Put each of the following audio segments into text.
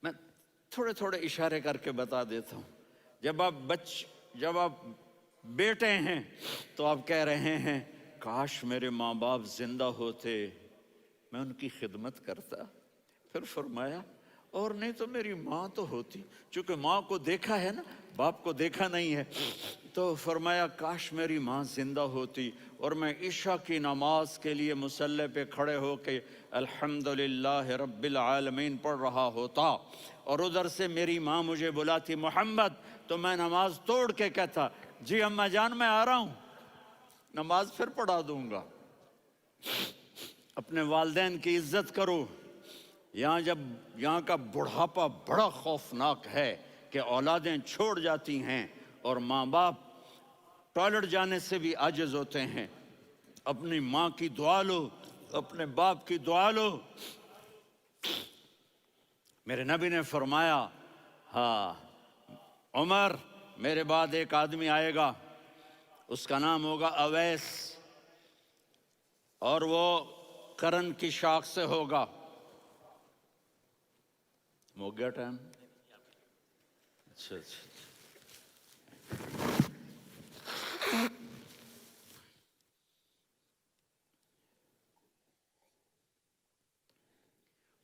میں تھوڑے تھوڑے اشارے کر کے بتا دیتا ہوں. جب آپ بیٹے ہیں تو آپ کہہ رہے ہیں کاش میرے ماں باپ زندہ ہوتے، میں ان کی خدمت کرتا. پھر فرمایا اور نہیں تو میری ماں تو ہوتی. چونکہ ماں کو دیکھا ہے نا، باپ کو دیکھا نہیں ہے، تو فرمایا کاش میری ماں زندہ ہوتی اور میں عشاء کی نماز کے لیے مصلی پہ کھڑے ہو کے الحمدللہ رب العالمین پڑھ رہا ہوتا، اور ادھر سے میری ماں مجھے بلاتی محمد، تو میں نماز توڑ کے کہتا جی اماں جان میں آ رہا ہوں، نماز پھر پڑھا دوں گا. اپنے والدین کی عزت کرو. یہاں کا بڑھاپا بڑا خوفناک ہے کہ اولادیں چھوڑ جاتی ہیں اور ماں باپ ٹوائلٹ جانے سے بھی عاجز ہوتے ہیں. اپنی ماں کی دعا لو، اپنے باپ کی دعا لو. میرے نبی نے فرمایا ہاں عمر میرے بعد ایک آدمی آئے گا، اس کا نام ہوگا اویس، اور وہ قرن کی شاخ سے ہوگا. ہو گیا ٹائم؟ اچھا.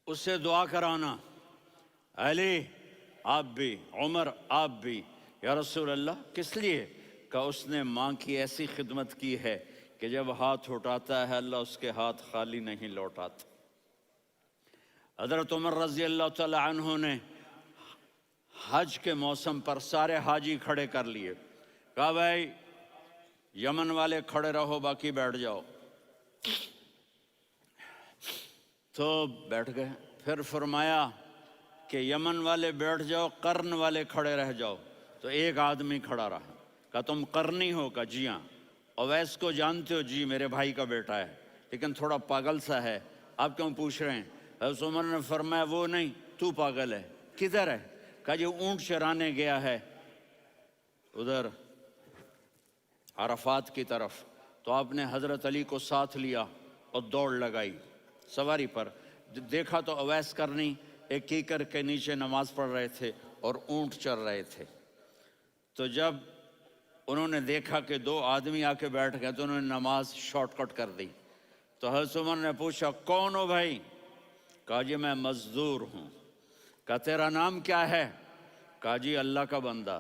اس سے دعا کرانا، علی آپ بھی، عمر آپ بھی. یا رسول اللہ کس لیے؟ کہ اس نے ماں کی ایسی خدمت کی ہے کہ جب ہاتھ اٹھاتا ہے اللہ اس کے ہاتھ خالی نہیں لوٹاتا. حضرت عمر رضی اللہ تعالی عنہ نے حج کے موسم پر سارے حاجی کھڑے کر لیے، کہا بھائی یمن والے کھڑے رہو باقی بیٹھ جاؤ. تو بیٹھ گئے. پھر فرمایا کہ یمن والے بیٹھ جاؤ، قرن والے کھڑے رہ جاؤ. تو ایک آدمی کھڑا رہا. کہا تم قرنی ہو؟ کہا جی ہاں. اویس کو جانتے ہو؟ جی میرے بھائی کا بیٹا ہے لیکن تھوڑا پاگل سا ہے، آپ کیوں پوچھ رہے ہیں؟ حضرت عمر نے فرمایا وہ نہیں، تو پاگل ہے. کدھر ہے؟ کہا جی اونٹ چرانے گیا ہے ادھر عرفات کی طرف. تو آپ نے حضرت علی کو ساتھ لیا اور دوڑ لگائی سواری پر. دیکھا تو اویس کرنی ایک کیکر کے نیچے نماز پڑھ رہے تھے اور اونٹ چر رہے تھے. تو جب انہوں نے دیکھا کہ دو آدمی آ کے بیٹھ گئے تو انہوں نے نماز شارٹ کٹ کر دی. تو حضرت عمر نے پوچھا کون ہو بھائی؟ کہا جی میں مزدور ہوں. کہا تیرا نام کیا ہے؟ کہا جی اللہ کا بندہ.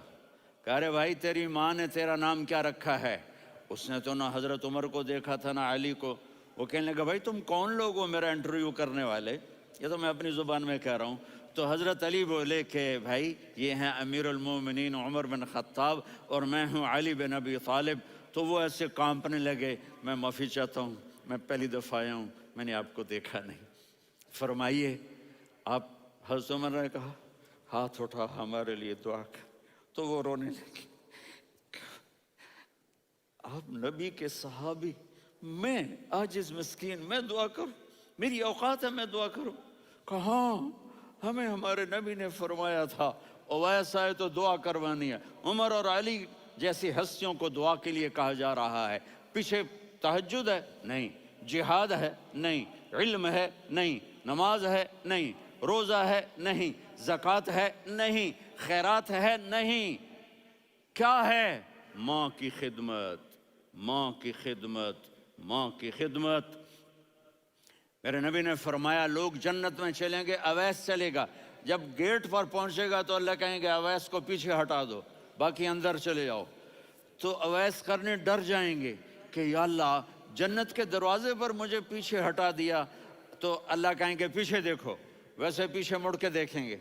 کہا رے بھائی تیری ماں نے تیرا نام کیا رکھا ہے؟ اس نے تو نہ حضرت عمر کو دیکھا تھا نہ علی کو. وہ کہنے لگا بھائی تم کون لوگ ہو میرا انٹرویو کرنے والے؟ یہ تو میں اپنی زبان میں کہہ رہا ہوں. تو حضرت علی بولے کہ بھائی یہ ہیں امیر المومنین عمر بن خطاب اور میں ہوں علی بن ابی طالب. تو وہ ایسے کانپنے لگے. میں معافی چاہتا ہوں، میں پہلی دفعہ آیا ہوں، میں نے آپ کو دیکھا نہیں. فرمائیے آپ. حضرت عمر نے کہا ہاتھ اٹھا ہمارے لیے دعا کر. تو وہ رونے لگی. آپ نبی کے صحابی، میں عاجز مسکین میں دعا کروں؟ میری اوقات ہے میں دعا کروں؟ کہاں ہمیں ہمارے نبی نے فرمایا تھا اویس آئے تو دعا کروانی ہے. عمر اور علی جیسی ہستیوں کو دعا کے لیے کہا جا رہا ہے. پیچھے تہجد ہے؟ نہیں. جہاد ہے؟ نہیں. علم ہے؟ نہیں. نماز ہے؟ نہیں. روزہ ہے؟ نہیں. زکوٰۃ ہے؟ نہیں. خیرات ہے؟ نہیں. کیا ہے؟ ماں کی خدمت، ماں کی خدمت، ماں کی خدمت. میرے نبی نے فرمایا لوگ جنت میں چلیں گے، اویس چلے گا. جب گیٹ پر پہنچے گا تو اللہ کہیں گے اویس کو پیچھے ہٹا دو، باقی اندر چلے جاؤ. تو اویس کرنے ڈر جائیں گے کہ یا اللہ جنت کے دروازے پر مجھے پیچھے ہٹا دیا. تو اللہ کہیں گے پیچھے دیکھو، ویسے پیچھے مڑ کے دیکھیں گے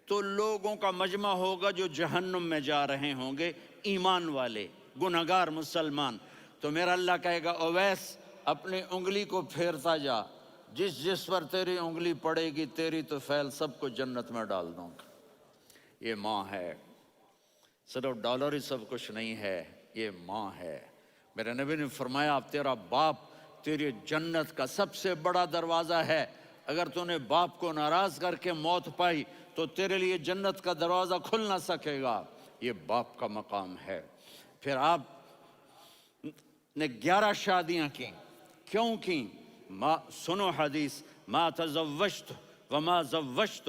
تو لوگوں کا مجمع ہوگا جو جہنم میں جا رہے ہوں گے، ایمان والے، گنہگار مسلمان. تو میرا اللہ کہے گا اویس اپنی انگلی کو پھیرتا جا، جس پر تیری انگلی پڑے گی تیری تو فیل سب کو جنت میں ڈال دوں گا. یہ ماں ہے. صرف ڈالر ہی سب کچھ نہیں ہے، یہ ماں ہے. میرے نبی نے فرمایا اب تیرا باپ تیری جنت کا سب سے بڑا دروازہ ہے. اگر تو نے باپ کو ناراض کر کے موت پائی تو تیرے لیے جنت کا دروازہ کھل نہ سکے گا. یہ باپ کا مقام ہے. پھر آپ نے 11 شادیاں کی. کیوں کی؟ سنو حدیث، ما تزوجت وما زوجت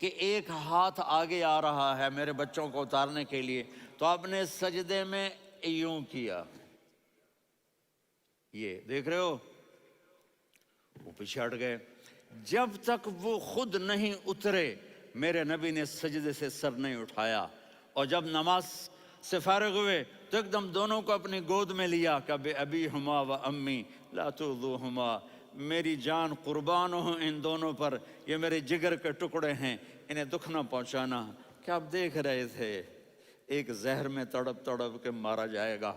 کہ ایک ہاتھ آگے آ رہا ہے میرے بچوں کو اتارنے کے لیے، تو آپ نے سجدے میں یوں کیا، یہ دیکھ رہے ہو، وہ پیچھے ہٹ گئے۔ جب تک وہ خود نہیں اترے میرے نبی نے سجدے سے سر نہیں اٹھایا، اور جب نماز سے فارغ ہوئے تو ایک دم دونوں کو اپنی گود میں لیا کہ بے ابی ہما و امی لا تؤذوہما، میری جان قربان ہو ان دونوں پر، یہ میرے جگر کے ٹکڑے ہیں، انہیں دکھ نہ پہنچانا۔ کیا آپ دیکھ رہے تھے، ایک زہر میں تڑپ تڑپ کے مارا جائے گا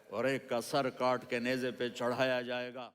اور ایک کا سر کاٹ کے نیزے پہ چڑھایا جائے گا۔